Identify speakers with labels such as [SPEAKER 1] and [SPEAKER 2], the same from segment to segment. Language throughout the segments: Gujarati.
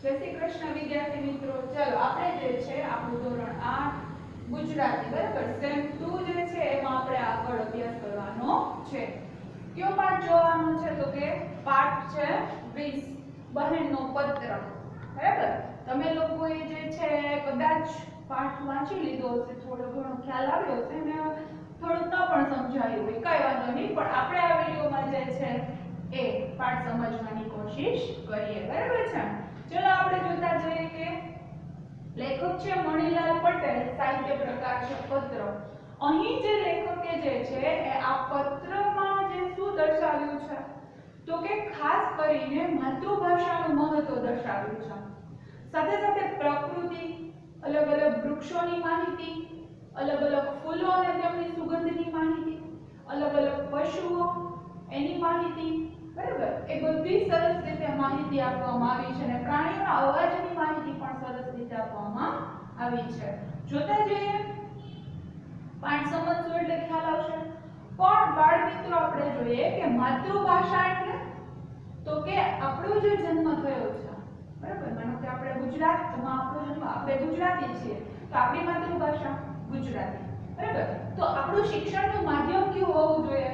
[SPEAKER 1] જય શ્રી કૃષ્ણ વિદ્યાર્થી મિત્રો. ચાલો આપણે જે છે આપણું ધોરણ 8 ગુજરાતી બરાબર સેમ 2 જે છે એમાં આપણે આગળ અભ્યાસ કરવાનો છે. કયો પાઠ જોવાનો છે તો કે પાઠ છે 20 બહેનનો પત્ર. બરાબર તમે લોકોએ જે છે કદાચ પાઠ વાંચી લીધો હશે, થોડો ઘણો ખ્યાલ આવ્યો હશે ને થોડું ન પણ સમજાયું હોય કઈ વાંધો નહીં, પણ આપણે આ વિડિયોમાં જે છે એ પાઠ સમજવાની કોશિશ કરીએ. બરાબર છે. ચલો આપણે જોતા જઈએ કે લેખક છે મણિલાલ પટેલ, સાહિત્ય પ્રકાર છે પત્ર. અહીં જે લેખકે જે છે એ આ પત્રમાં જે શું દર્શાવ્યું છે તો કે ખાસ કરીને માતૃભાષાનું મહત્વ દર્શાવ્યું છે. સાથે સાથે પ્રકૃતિ, અલગ અલગ વૃક્ષોની માહિતી, અલગ અલગ ફૂલો અને તેમની સુગંધની માહિતી, અલગ અલગ પશુઓ એની માહિતી, બરાબર એ બધી સરસ રીતે માહિતી આપવામાં આવી છે અને પ્રાણીઓના અવાજની માહિતી પણ સરસ રીતે આપવામાં આવી છે. જોતા જઈએ પાઠ સમજશો એટલે ખ્યાલ આવશે. પણ બાળ મિત્રો આપણે જોઈએ કે માતૃભાષા એટલે તો કે આપણો જે જન્મ થયો છે, બરાબર માનો કે આપણે ગુજરાતમાં આપણો જન્મ, આપણે ગુજરાતી છીએ તો આપણી માતૃભાષા ગુજરાતી, બરાબર. તો આપણું શિક્ષણનું માધ્યમ કેવું હોવું જોઈએ,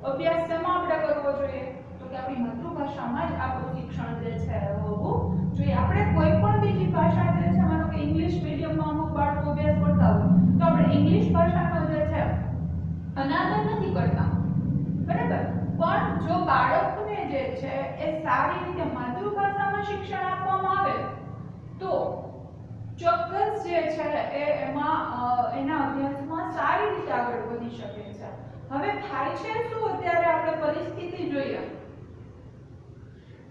[SPEAKER 1] અભ્યાસ શેમાં આપણે કરવો જોઈએ તો કે આપણી માતૃભાષામાં જ આપણું શિક્ષણ જે છે હોવું જોઈએ. આપણે કોઈ પણ બીજી ભાષા જે છે, માનો કે ઇંગ્લિશ મીડિયમમાં અમુક બાળકો અભ્યાસ કરતા હોય તો આપણે ઇંગ્લિશ ભાષાનો જે છે અનાદર નથી કરતા, બરાબર. પણ જો બાળકને જે છે એ સારી રીતે માતૃભાષામાં શિક્ષણ આપવામાં આવે તો ચોક્કસ જે છે એ એમાં એના અભ્યાસમાં સારી રીતે આગળ વધી શકે છે. હવે થાય છે શું, અત્યારે આપણે પરિસ્થિતિ જોઈએ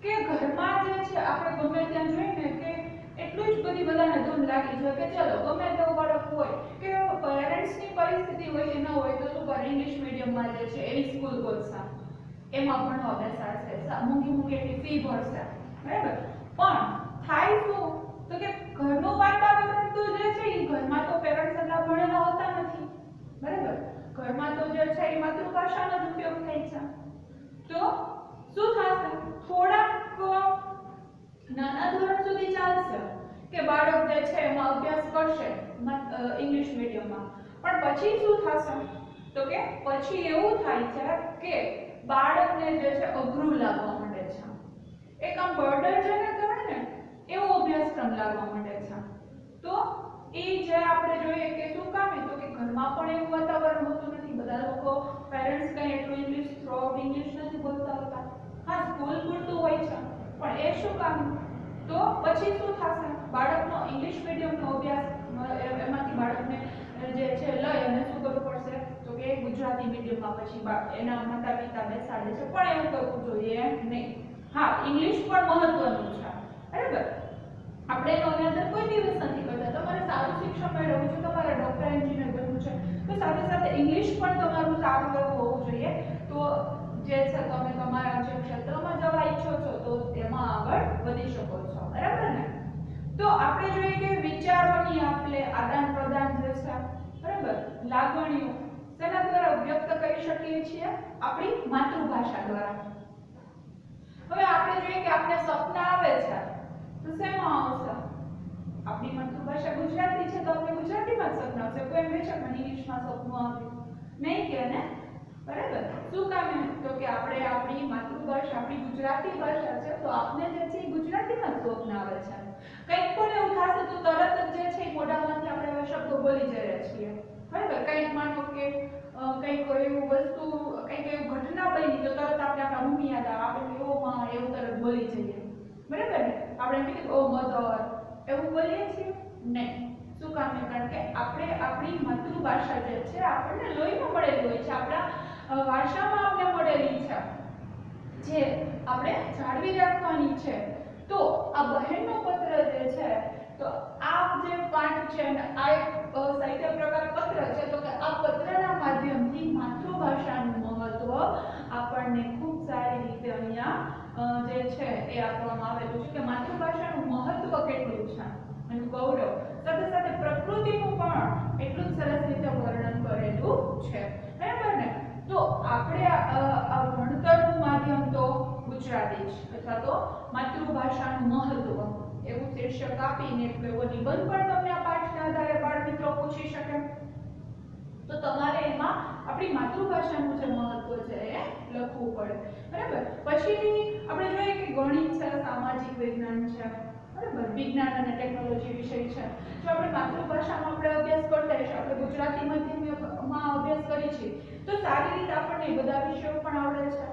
[SPEAKER 1] કે ઘરમાં જે છે આપણે ગમે ત્યાં જોઈને કે એટલું જ બધી બધાને ધૂન લાગી છે કે ચલો ગમે તેવો બાળક હોય કે પેરેન્ટ્સની પરિસ્થિતિ હોય કે ન હોય તો શું કરે, ઇંગ્લિશ મીડિયમમાં જે છે એવી સ્કૂલ ખોલશે, એમાં ભણવા બેસાડશે, મોંઘી મોંઘી એટલી ફી ભરશે, બરાબર. પણ થાય શું તો કે ઘરનું વાતાવરણ તો જે છે એ ઘરમાં તો પેરેન્ટ્સ એટલા ભણેલા હોતા નથી, બરાબર. ઘરમાં તો જે છે એ માતૃભાષાનો જ ઉપયોગ થાય છે. તો શું થશે, થોડાક નાના ધોરણ સુધી ચાલશે કે બાળક જે છે એમાં અભ્યાસ કરશે ઇંગ્લિશ મીડિયમમાં, પણ પછી શું થશે તો કે પછી એવું થાય છે કે બાળકને જે છે અઘરું લાગવા માંડે છે, એક આમ બર્ડન જેને કહેવાય ને એવો અભ્યાસક્રમ લાગવા માંડે છે. તો એ જે આપણે જોઈએ કે શું કામ તો કે ઘરમાં પણ એવું વાતાવરણ હોતું નથી, બધા લોકો પેરેન્ટ્સ કઈ એટલું ઇંગ્લિશ થ્રોઆઉટ ઇંગ્લિશ નથી બોલતા હોતા, હા સ્કૂલ પૂરતું હોય છે, પણ એ શું કામ તો પછી શું થશે, બાળકનો ઇંગ્લિશ મીડિયમનો અભ્યાસ એમાંથી બાળકને જે છે લઈ અને શું કરવું પડશે તો કે ગુજરાતી મીડિયમમાં પછી એના માતા પિતા બેસાડે છે, પણ એવું કરવું જોઈએ નહીં. હા ઇંગ્લિશ પણ મહત્વનું છે, બરાબર. આપણે એનો અનાદર કોઈ દિવસ નથી કરતા. તમારે સારું શિક્ષણ મેળવવું છે, તમારે ડોક્ટર એન્જિનિયર બનવું છે તો સાથે સાથે ઇંગ્લિશ પણ તમારું સારું એવું હોવું જોઈએ. તો જે છે તમે તમારા જે ક્ષેત્રમાં જવા ઈચ્છો છો તો તેમાં આગળ વધી શકો છો, બરાબર ને. તો આપણે જોઈએ કે વિચારોની આપણે આદાન પ્રદાન જે છે, બરાબર, લાગણીઓ તેના દ્વારા વ્યક્ત કરી શકીએ છીએ આપણી માતૃભાષા દ્વારા. હવે આપણે જોઈએ કે આપણે સપના આવે છે તો શેમાં આવશે, આપણી માતૃભાષા ગુજરાતી છે તો આપણે ગુજરાતીમાં જ સપના આવશે. કોઈ એમ કહે છે કે ઇંગ્લિશમાં સપનું આવ્યું નહીં કે ને, બરાબર. શું કામ તો કે આપણે આપણી માતૃભાષા આપણી ગુજરાતી ભાષા છે તો આપને જે છે ગુજરાતીમાં જ સ્વપ્ન આવે છે. કંઈક પણ એવું થશે તો તરત જ જે છે મોઢામાંથી આપણે એવા શબ્દો બોલી જઈએ છીએ, બરાબર. કંઈક માનો કે કંઈક એવું વસ્તુ, કંઈક એવું ઘટના બની તો તરત આપણે આપણા મમ્મી યાદ આવે, આપણે ઓ માં એવું તરત બોલી જઈએ, બરાબર ને. આપણે કીધું ઓ મધર એવું બોલીએ છીએ નહીં. શું કામ કારણ કે આપણે આપણી માતૃભાષા જે છે આપણને લોહીમાં મળેલી હોય છે, આપણા વારસામાં આપણે મળેલી છે, જે આપણે જાળવી રાખવાની છે. તો આ બહેનનો પત્ર જે છે તો આ જે પાઠ છે અને આ એક સાહિત્ય પ્રકાર પત્ર છે તો કે આ પત્રના માધ્યમથી માતૃભાષાનું મહત્વ આપણને ખૂબ સારી રીતે અહીંયા જે છે એ આપવામાં આવેલું છે કે માતૃભાષાનું મહત્વ કેટલું છે, એનું ગૌરવ, સાથે સાથે પ્રકૃતિનું પણ એટલું જ સરસ રીતે વર્ણન કરેલું છે, બરાબર ને. તો આપણે આ ભણતરનું માધ્યમ તો ગુજરાતી જ અથવા તો માતૃભાષાનું મહત્વ એવું શીર્ષક આપીને એક એવો નિબંધ પણ તમને આ પાઠના આધારે બાળ મિત્રો પૂછી શકે તો તમારે એમાં આપણી માતૃભાષાનું જે મહત્વ છે એ લખવું પડે બરાબર પછીની આપણે જોઈએ કે ગણિત છે સામાજિક વિજ્ઞાન છે બરાબર વિજ્ઞાન અને ટેકનોલોજી વિષય છે જો આપણે માતૃભાષામાં આપણે અભ્યાસ કરતા હશે આપણે ગુજરાતી માધ્યમમાં અભ્યાસ કરી છે તો સારી રીતે આપણને એ બધા વિષયો પણ આવડે છે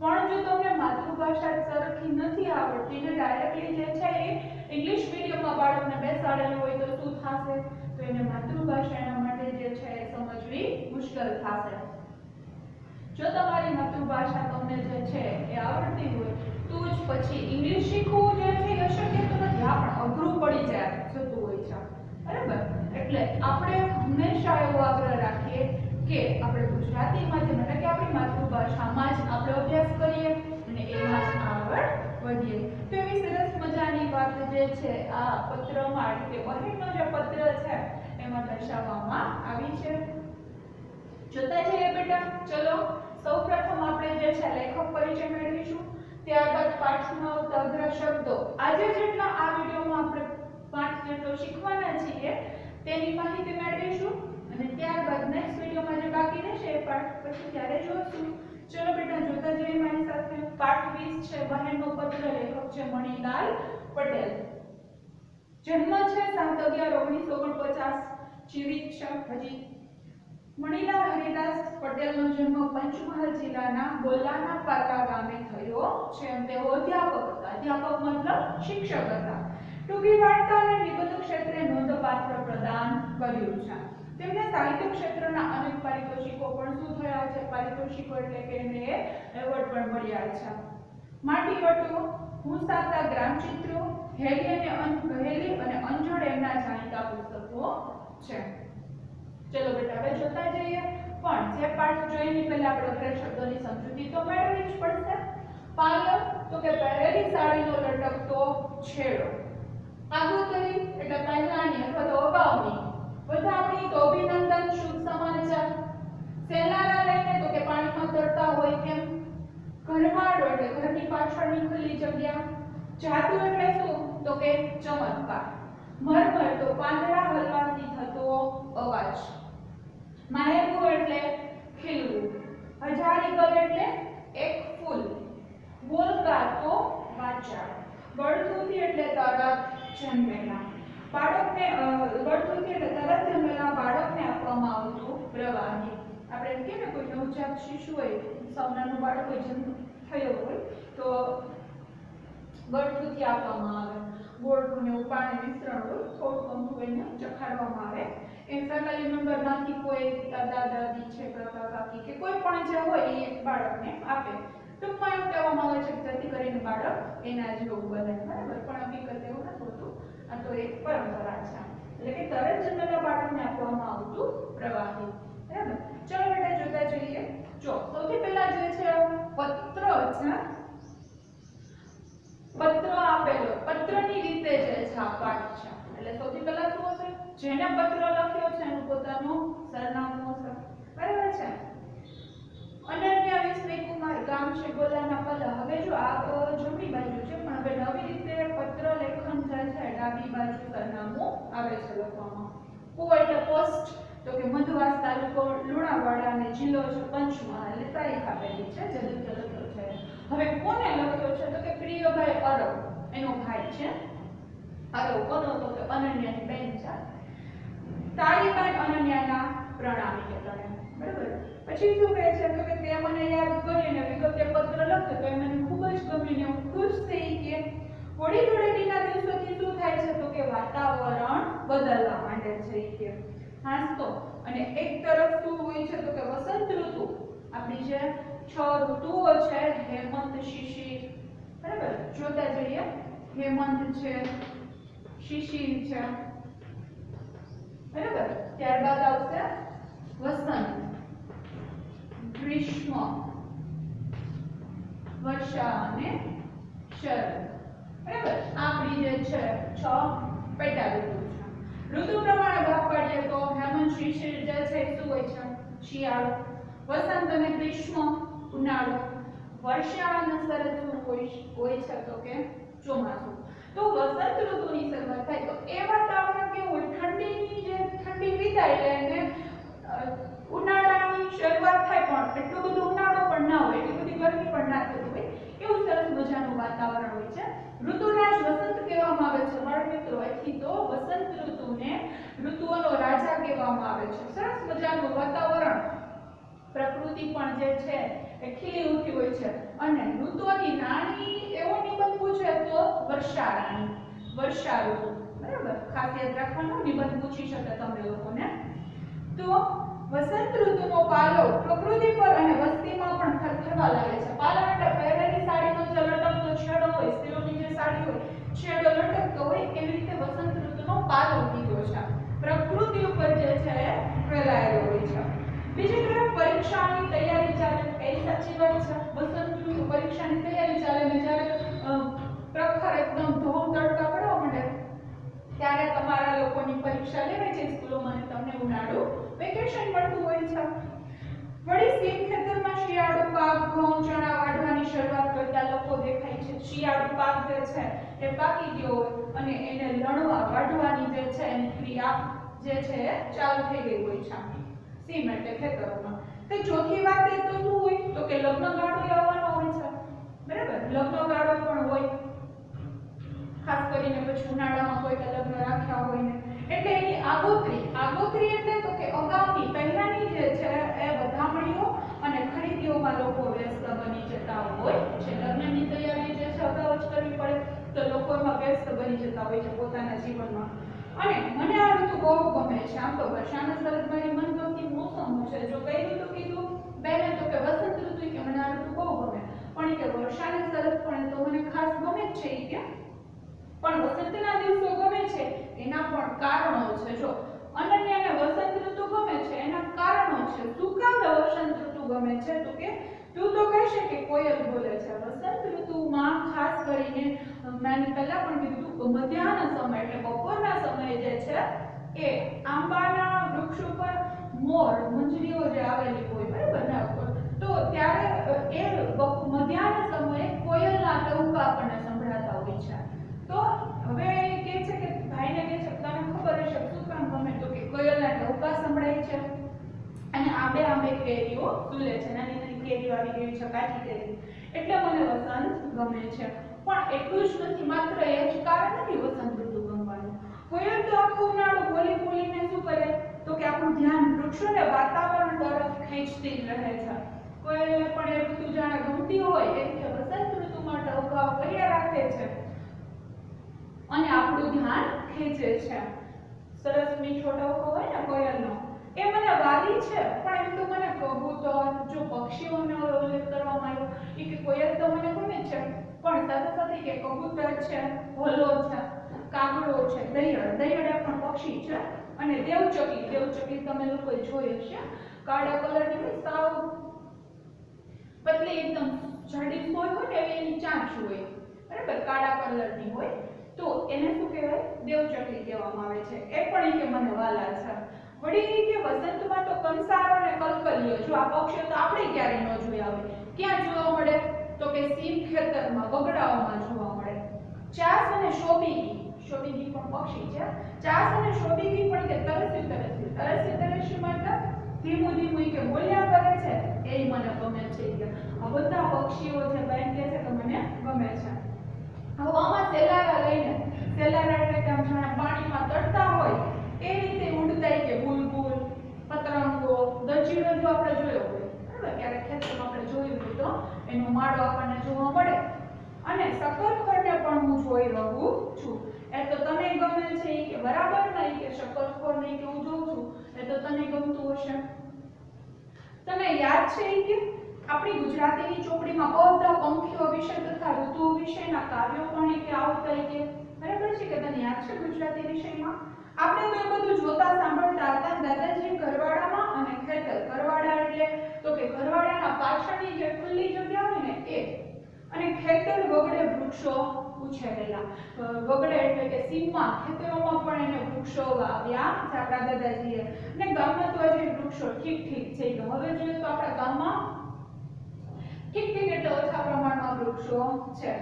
[SPEAKER 1] પણ જો તમને માતૃભાષા સરખી નથી આવડતી ને ડાયરેક્ટલી જે છે એ ઇંગ્લિશ મીડિયમમાં બાળકને બેસાડેલું હોય તો શું થશે તો એને માતૃભાષા એના માટે જે છે એ સમજવી મુશ્કેલ થશે જો તમારી માતૃભાષા તમને જે છે એ આવડતી હોય તો જ પછી ઇંગ્લિશ શીખવું જે છે એ અશક્ય તો નથી હા પણ અઘરું પડી જાય જતું હોય છે બરાબર એટલે આપણે હંમેશા એવો આગ્રહ રાખીએ કે આપણે ગુજરાતી માધ્યમ એટલે કે આપણી માતૃભાષામાં જ આપણે અભ્યાસ કરીએ અને એમાં જ આગળ વધીએ તો એવી સરસ મજાની વાત જે છે આ પત્રમાં કે બહેનનો જે પત્ર છે એમાં દર્શાવવામાં આવી છે જોતા જઈએ બેટા ચલો સૌપ્રથમ આપણે જે છે લેખક પરિચય મેળવીશું ત્યારબાદ પાઠમાં આવતા અઘરા શબ્દો આજે જેટલા આ વિડિયોમાં આપણે પાઠ જેટલો શીખવાના છીએ તેની માહિતી મેળવીશું અને ત્યારબાદ નેક્સ્ટ વિડિયોમાં જે બાકી રહેશે એ પાઠ પછી ત્યારે જોઈશું ચલો બેટા જોતા જઈએ મારી સાથે પાઠ 20 છે બહેનનો પત્ર લેખક છે મણીલાલ પટેલ જન્મ છે 7/11/1949 જીવિત છે હજી મણીલાલ હરિદાસ પટેલનો જન્મ પંચમહાલ જિલ્લાના ગોલાના પાકા ગામે થયો છે તેઓ અધ્યાપક હતા અધ્યાપક મતલબ શિક્ષક હતા ટૂંકી વાર્તા અને નિબંધ ક્ષેત્રે નોંધપાત્ર પ્રદાન કર્યું છે તેમને સાહિત્ય ક્ષેત્રના અનેક પારિતોષિકો પણ શું થયા છે પારિતોષિકો એટલે કે એને એવોર્ડ પણ મળ્યા છે માટીવટો હુંસાતા ગ્રામચિત્રો હેલી અને અંજોડ એમના જાણીતા પુસ્તકો છે ચલો બેટા હવે જોતા જઈએ પણ જે પાઠ જોઈને પહેલા આપણે અઘરા શબ્દોની સમજૂતી તો મેળવવી જ પડશે પાલવ તો કે પહેરેલી સાડીનો લટકતો છેડો આગોતરી એટલે પહેલાની અથવા તો અગાઉની વધામણી તો અભિનંદન શુભ સમાચાર સેનારા લઈને તો કે પાણીમાં તરતા હોય કેમ ઘરવાળો એટલે ઘરની પાછળની ખુલ્લી જગ્યા જાદુ એટલે શું તો કે ચમત્કાર મરમર તો પાંદડા હલવાથી થતો અવાજ માહેબુ એટલે ખીલવું હજારીગલ એટલે એક ફૂલ બોલકા તો વાચાળ બળદુથી એટલે તરત જન્મેલા બાળકને બળદુથી એટલે તરત જન્મેલા બાળકને આપવામાં આવતું પ્રવાહી આપણે એમ કે કોઈ નવજાત શિશુ હોય સૌનાનું બાળક હોય જન્મ થયો હોય તો બળદુથી આપવામાં આવે ગોળનું ને પાણી મિશ્રણ હોય થોડું અમુક એને ચખાડવામાં આવે એ ફેમિલી મેમ્બરમાંથી કોઈ દાદા દાદી છે કાકા કાકી કે કોઈ પણ જે હોય એ બાળકને આપે ટૂંકમાં એવું કહેવામાં આવે છે કે જેથી કરીને બાળક એના જેવું બને બરાબર પણ હકીકત એવું નથી હોતું આ તો એક પરંપરા છે એટલે કે તરત જન્મેલા બાળકને આપવામાં આવતું પ્રવાહી બરાબર ચલો બેટા જોતા જઈએ જો સૌથી પહેલા જે છે પત્ર છે પત્ર આપેલો પત્રની રીતે જે છે આ પાઠ છે એટલે સૌથી પહેલા શું હશે જેને પત્ર લખ્યો છે એનું પોતાનું સરનામું હશે બરાબર છે અનન્યા વિસ્મયકુમાર ગામ છે ગોલાના પલ્લા હવે જો આ જમણી બાજુ છે પણ હવે નવી રીતે પત્ર લેખન જે છે ડાબી બાજુ સરનામું આવે છે લખવામાં પો એટલે પોસ્ટ તો કે મધવાસ તાલુકો લુણાવાડા અને જિલ્લો છે પંચમહાલ એટલે તારીખ આપેલી છે જે રીતે લખ્યો છે હવે કોને લખ્યો છે તો કે પ્રિયભાઈ અરવ એનો ભાઈ છે અરવ કોનો તો કે અનન્યાની બેન છે તારીબાઈ અનન્યાના પ્રણામી કે તને બરાબર પછી શું કહે છે તો કે તે મને યાદ કરીને વિગતે પત્ર લખ્યો તો મને ખૂબ જ ગમ્યું ને હું ખુશ થઈ કે હોળી ધૂળેટીના દિવસોથી શું થાય છે તો કે વાતાવરણ બદલવા માંડે છે કે હાસ્તો અને એક તરફ શું હોય છે તો કે વસંત ઋતુ આપણી જે 6 ઋતુઓ છે હેમંત શિશિર બરાબર જોતા જઈએ હેમંત છે શિશિર છે બરાબર ત્યારબાદ આવશે વસંત ગ્રીષ્મ વર્ષા અને શરદ બરાબર આપણી જે છે 6 પેટા ઋતુ છે ઋતુ પ્રમાણે ભાગ પાડીએ તો હેમંત શિશિર જે છે શું હોય છે શિયાળો વસંત અને ગ્રીષ્મ ઉનાળો વર્ષાની શરત શું હોય છે તો કે ચોમાસું. તો વસંત ઋતુની શરૂઆત થાય તો એ વાતાવરણ કેવું હોય, ઠંડીની જે ઠંડી વિદાય લે અને ઉનાળાની શરૂઆત થાય, પણ એટલું બધું ઉનાળો પણ ના હોય, એટલી બધી ગરમી પણ ના થતી હોય, એવું સરસ મજાનું વાતાવરણ હોય છે. ઋતુરાજ વસંત કહેવામાં આવે છે બાળ મિત્રો. એથી તો વસંત ઋતુને ઋતુઓનો રાજા કહેવામાં આવે છે. સરસ મજાનું વાતાવરણ, પ્રકૃતિ પણ જે છે એ ખીલી ઉઠી હોય છે. અને ઋતુઓની રાણી એવો નિબંધ પૂછે તો વર્ષા રાણી, વર્ષા ઋતુ. બરાબર, ખાસ યાદ રાખવાનું, નિબંધ પૂછી શકે તમે લોકોને. તો વસંત ઋતુનો પાલો પ્રકૃતિ પર અને વસ્તીમાં પણ થરથરવા લાગે છે. પાલો એટલે પહેરેલી સાડીનો જે લટકતો છેડો હોય, સ્ત્રીઓની જે સાડી હોય, છેડો લટકતો હોય, એવી રીતે વસંત ઋતુનો પાલો કીધો છે. પ્રકૃતિ ઉપર જે છે એ ફેલાયેલો હોય છે. બીજી તરફ પરીક્ષાની તૈયારી ચાલે, એ સાચી વાત છે. વસંત ઋતુ પરીક્ષાની તૈયારી ચાલે ને જ્યારે પ્રખર એકદમ ધોમ તડકા પડવા માંડે ત્યારે તમારા લોકોની પરીક્ષા લેવાય છે સ્કૂલોમાં અને તમને ઉનાળુ વેકેશન મળતું હોય છે. વળી સીમ ખેતરમાં શિયાળુ પાક ઘઉં ચણા વાઢવાની શરૂઆત કરતા લોકો દેખાય છે. શિયાળુ પાક જે છે એ પાકી ગયો હોય અને એને લણવા વાઢવાની જે છે એની ક્રિયા જે છે એ ચાલુ થઈ ગઈ હોય છે સીમ એટલે ખેતરોમાં. તો ચોથી વાત એ તો શું હોય તો કે લગ્ન ગાળો આવવાનો હોય છે. બરાબર, લગ્ન ગાળો પણ હોય, ખાસ કરીને પછી ઉનાળામાં કોઈ લગ્ન રાખ્યા હોય ને એટલે એની આગોતરી એટલે તો કે અગાઉની પહેલાની જે છે એ વધામણીઓ અને ખરીદીઓમાં લોકો વ્યસ્ત બની જતા હોય છે. લગ્નની તૈયારી જે છે અગાઉ જ કરવી પડે તો લોકો એમાં વ્યસ્ત બની જતા હોય છે પોતાના જીવનમાં. અને મને આ ઋતુ બહુ ગમે છે. આમ તો વર્ષાના શરત મારી મનગમતી મોસમ છે. જો કઈ ઋતુ કીધું બેને તો કે વસંત ઋતુ, કે મને આ ઋતુ બહુ ગમે, પણ કે વર્ષાની શરત પણ તો મને ખાસ ગમે જ છે કે પણ વસંતના દિવસો ગમે છે એના પણ કારણો છે. જો અનન્યાને વસંત ઋતુ ગમે છે એના કારણો છે. શું કામ વસંત ઋતુ ગમે છે તો કે તું તો કહેશે કે કોયલ બોલે છે. વસંત ઋતુમાં ખાસ કરીને મેં પહેલા પણ કીધું મધ્યાહન સમય એટલે બપોરના સમયે જે છે એ આંબાના વૃક્ષ ઉપર મોર મંજરીઓ જે આવેલી હોય, બરાબર ને, તો ત્યારે એ મધ્યાહન સમયે કોયલના ટહુકા આપણને સંભળાતા હોય છે. તો હવે કહે છે કે ભાઈને કહે છે તને ખબર હશે શું કામ ગમે તો કે કોયલના ટહુકા સંભળાય છે અને આંબે કેરીઓ ઝૂલે છે. નાની નાની કેરીઓ આવી ગઈ છે, કાચી કેરી, એટલે મને વસંત ગમે છે. પણ એટલું જ નથી, માત્ર એ જ કારણ નથી વસંત ઋતુ ગમવાનું. કોયલ તો આખો ઉનાળો બોલીને શું કરે તો કે આપણું ધ્યાન વૃક્ષો ને વાતાવરણ તરફ ખેંચતી જ રહે છે. કોયલને પણ એ ઋતુ જાણે ગમતી હોય એ રીતે વસંત ઋતુમાં ટહુકા કર્યા રાખે છે અને આપણું ધ્યાન ખેંચે છે. સરસ મીઠો ટહુકો હોય ને કોયલનો, એ મને વાલી છે. પણ એમ તો મને કબૂતર, જો પક્ષીઓનો ઉલ્લેખ કરવામાં આવ્યો એ કે કોયલ તો મને ગમે છે, પણ સાથે સાથે કે કબૂતર છે, ભોલો છે, કાગડો છે, દહીડ પણ પક્ષી છે, અને દેવચકલી તમે લોકો જોઈ હશે, કાળા કલરની હોય, સાવ પતલી એકદમ જાડી હોય ને એની ચાંચ હોય, બરાબર, કાળા કલરની હોય, તો એને શું કહેવાય? દેવચકલી કહેવામાં આવે છે. એ પણ કે મને વાલા છે. વળી કે વસંતમાં તો કંસારો અને કલકલિયો, જો આ પક્ષીઓ તો આપણે ક્યારેય ન જોયા હોય, ક્યાં જોવા મળે તો કે સીમ ખેતરમાં, બગડાઓમાં જોવા મળે. ચાસ અને શોભીગી પણ પક્ષી છે. ચાસ અને શોભીગી પણ કે તરસ્યું મતલબ ધીમું કે બોલ્યા કરે છે, એ મને ગમે છે. આ બધા પક્ષીઓ છે બેન કહે છે કે મને ગમે છે. હવામાં સેલારા લઈને, સેલારા એટલે કે જાણે પાણીમાં તરતા હોય એ રીતે ઉડતા કે બુલબુલ, પતંગો, દચીડો જો આપણે જોયો હોય, બરાબર, ક્યારેક ખેતરમાં આપણે જોયું હોય તો એનો માળો આપણને જોવા મળે. અને શકરખોરને પણ હું જોઈ રહું છું. એ તો તને ગમે છે કે બરાબર નહીં કે શકરખોર નહીં કે હું જોઉં છું એ તો તને ગમતું હશે. તને યાદ છે કે આપણી ગુજરાતીની ચોપડીમાં બધા પંખીઓ વિશે તથા ઋતુઓ વિશેના કાર્યો પણ કે આવતા કે બરાબર છે કે તને યાદ છે? ગુજરાતી વિષયમાં આપણે તો એ બધું જોતા સાંભળતા હતા દાદાજી ઘરવાડામાં. અને ખેતર, ઘરવાડા એટલે તો કે ઘરવાડાના પાછળની જે ખુલ્લી જગ્યા હોય ને એ, અને ખેતર વગડે વૃક્ષો ઉછેરેલા. વગડે એટલે કે સીમમાં, ખેતરોમાં પણ એને વૃક્ષો વાવ્યા આપણા દાદાજીએ. અને ગામમાં તો હજી વૃક્ષો ઠીક છે. હવે જોઈએ તો આપણા ગામમાં ઠીક ઠીક એટલે ઓછા પ્રમાણમાં વૃક્ષો છે.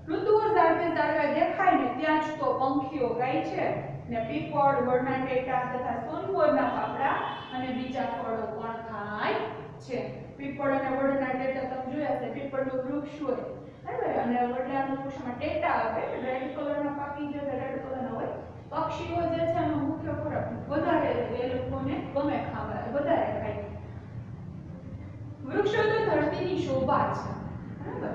[SPEAKER 1] ઋતુઓ ઝાડવે ઝાડવે દેખાય ને ત્યાં જ તો પંખીઓ ગાય છે ને પીપળ, વડના ટેટા તથા સોનમોરના પાપડા અને બીજા ફળો પણ ખાય છે. પીપળ અને વડના ટેટા તમે જોયા છે, પીપળનું વૃક્ષ હોય બરાબર, અને વડલાના વૃક્ષમાં ટેટા આવે, રેડ કલરના પાકી જે રેડ કલરના હોય. પક્ષીઓ જે છે એનો મુખ્ય ખોરાક વધારે એ લોકોને ગમે ખાવા, વધારે ખાય. વૃક્ષો તો ધરતીની શોભા છે બરાબર.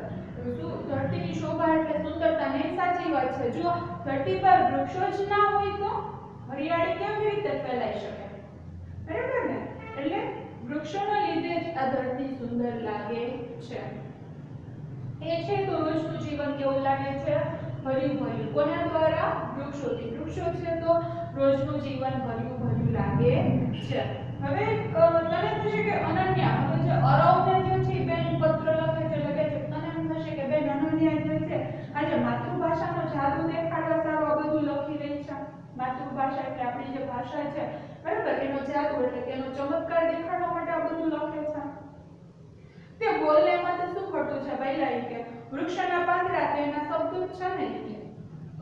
[SPEAKER 1] ધરતીની શોભા એટલે સુંદરતા ને સાચી વાત છે. જો ધરતી પર વૃક્ષો જ ના હોય તો હરિયાળી કેવી રીતે ફેલાઈ શકે બરાબર ને. એટલે વૃક્ષોના લીધે જ આ ધરતી સુંદર લાગે છે. એ છે તો રોજનું જીવન કેવું લાગે છે? ભર્યું ભર્યું. કોના દ્વારા? વૃક્ષોથી. વૃક્ષો છે તો રોજનું જીવન ભર્યું ભર્યું લાગે છે. હવે તને થશે કે અનન્યા, હવે જે અરવને જે છે બેન પત્ર લખે છે તને એમ થશે કે બેન અનન્યા જે છે આજે માતૃભાષાનો જાદુ દેખાડવા સારું આ બધું લખી રહી છે. માતૃભાષા એટલે આપણી જે ભાષા છે બરાબર, એનો જાદુ એટલે કે એનો ચમત્કાર દેખાડવા માટે આ બધું લખે છે. તે બોલે એમાં તો શું ખોટું છે પહેલા કે વૃક્ષના પાંદડા તો એના શબ્દ જ છે ને કે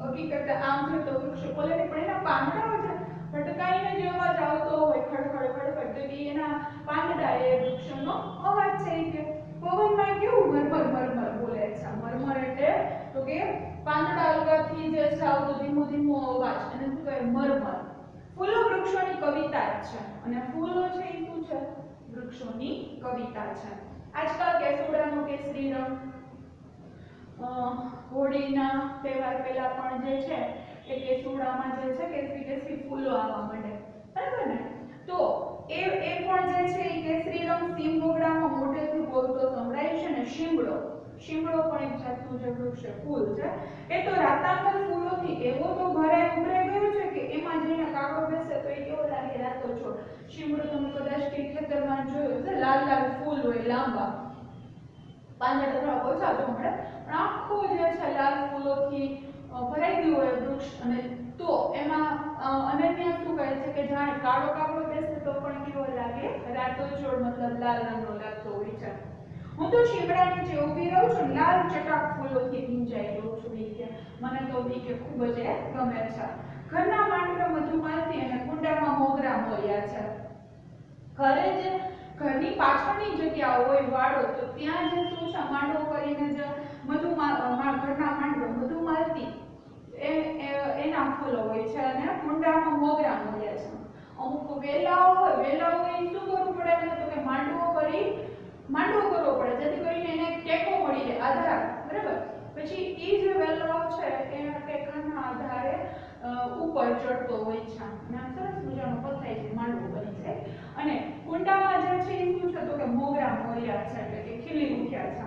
[SPEAKER 1] હકીકતે આમ છે તો વૃક્ષ બોલે ને પણ એના પાંદડાઓ છે ભટકાઈને જે અવાજ આવતો હોય ખડખડ ખડખડ તો કે એના પાંદડા એ વૃક્ષનો અવાજ છે કે પવનમાં કેવું મરમર મરમર બોલે છે. મરમર એટલે તો કે પાંદડા અલગથી જે છે આવતો ધીમો ધીમો અવાજ અને શું કહે મરમર. ફૂલો વૃક્ષોની કવિતા છે અને ફૂલો છે એ શું છે? વૃક્ષોની કવિતા છે. આજકાલ કેસુડાનો કેસરી રંગ હોળીના તહેવાર પહેલા પણ જે છે એ કેસુડામાં જે છે કેસરી કેસરી ફૂલો આવવા માંડે બરાબર ને. તો એ પણ જે છે એ કેસરી રંગ સીમ મોગરામાં મોટેથી બોલતો સંભળાય છે ને. શીમળો પણ એક જાતનું જે વૃક્ષ છે, ફૂલ છે. એ તો રાતાંબર ફૂલોથી એવો તો ભરાય ઉભરાઈ ગયો છે કે એમાં જઈને કાગડો બેસે તો એ કેવો લાગે રાતો છોડ. શીમળો તમે કદાચ ખેતરમાં જોયો છે, લાલ લાલ ફૂલ હોય લાંબા, પાંદડા થોડા ઓછા જોવા મળે પણ આખું જે છે લાલ ફૂલોથી ભરાઈ ગયું હોય વૃક્ષ. અને તો એમાં અનન્યા શું કહે છે કે જાણે કાળો કાગડો બેસે તો પણ કેવો લાગે? રાતો છોડ, મતલબ લાલ રંગનો લાગતો હોય છે. હું તો શીમળા નીચે ઊભી રહું છું, લાલ ચટાક ફૂલોથી ભીંજાઈ રહું છું. કે મને તો બી કે ખૂબ જ ગમે છે. ઘરના માંડવે મધુમાલતી અને કુંડામાં મોગરા મોર્યા છે. ઘરની પાછળની જગ્યા હોય વાડો તો ત્યાં જે શું છે માંડવો કરીને જે ઘરના માંડવે મધુમાલતી એના ફૂલો હોય છે અને કુંડામાં મોગરા મોર્યા છે. અમુક વેલાઓ હોય એ શું કરવું પડે તો કે માંડવો કરવો પડે જેથી કરીને એને ટેકો મળી રહે, આધાર બરાબર. પછી એ જે વેલાઓ છે એના ટેકાના આધારે ઉપર ચડતો હોય છે અને સરસ મજાનો પથાય છે, માંડવો બની જાય. અને કુંડામાં જે છે એ શું છે તો કે મોગરા મોર્યા છે એટલે કે ખીલી ઉઠ્યા છે.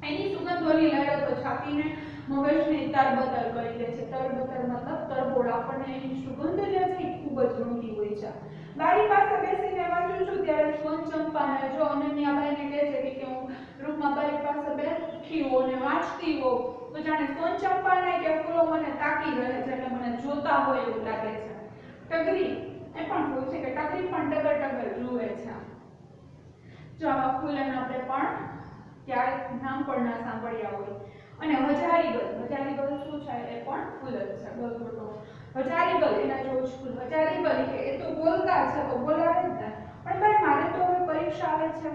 [SPEAKER 1] એની સુગંધોની લહેરો છાપીને મગજને તરબતર કરી દે છે. તરબતર મતલબ તરબોળ. આપણને એની સુગંધ જે છે એ ખૂબ જ ગમતી હોય છે. બારી પાસે બેસીને વાંચું છું ત્યારે સોનચંપાને જો અનન્યાભાઈને કહે છે કે હું રૂમમાં બારી પાસે બેઠી હોઉં અને વાંચતી હોઉં તો જાણે સોનચંપાને કે ફૂલો મને તાકી રહે છે એટલે મને જોતા હોય એવું લાગે છે. ટગરી એ પણ ફૂલ છે કે ટગરી પણ ટગર ટગર જુએ છે. જો આવા ફૂલોને આપણે પણ ત્યારે નામ પણ ના સાંભળ્યા હોય. અને હજારીગલ શું છે એ પણ ફૂલ જ છે. ગલગોટો હજારીગલ એના જેવું જ ફૂલ. હજારીગલ કે એ તો બોલતા છે તો બોલાવે જ ને. પણ ભાઈ મારે તો હવે પરીક્ષા આવે છે,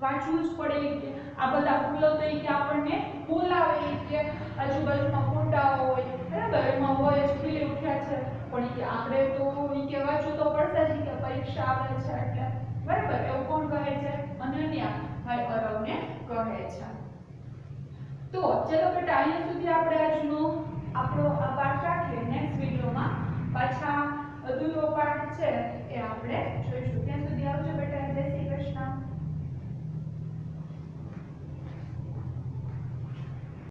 [SPEAKER 1] વાંચવું જ પડે કે આ બધા ફૂલો તો કે આપણને બોલાવે કે આજુબાજુમાં કુંડાઓ હોય બરાબર એમાં હોય જ ખીલી ઉઠ્યા છે પણ કે આપણે તો કે વાંચવું તો પડશે જ કે પરીક્ષા આવે છે એટલે બરાબર. એવું કોણ કહે છે? અનન્યા ભાઈ અરવને કહે છે. તો ચલો બેટા અહીંયા સુધી આપણે આજનો આપણો આ પાઠ રાખીએ. નેક્સ્ટ વિડિયોમાં પાછા અધૂરો પાઠ છે એ આપણે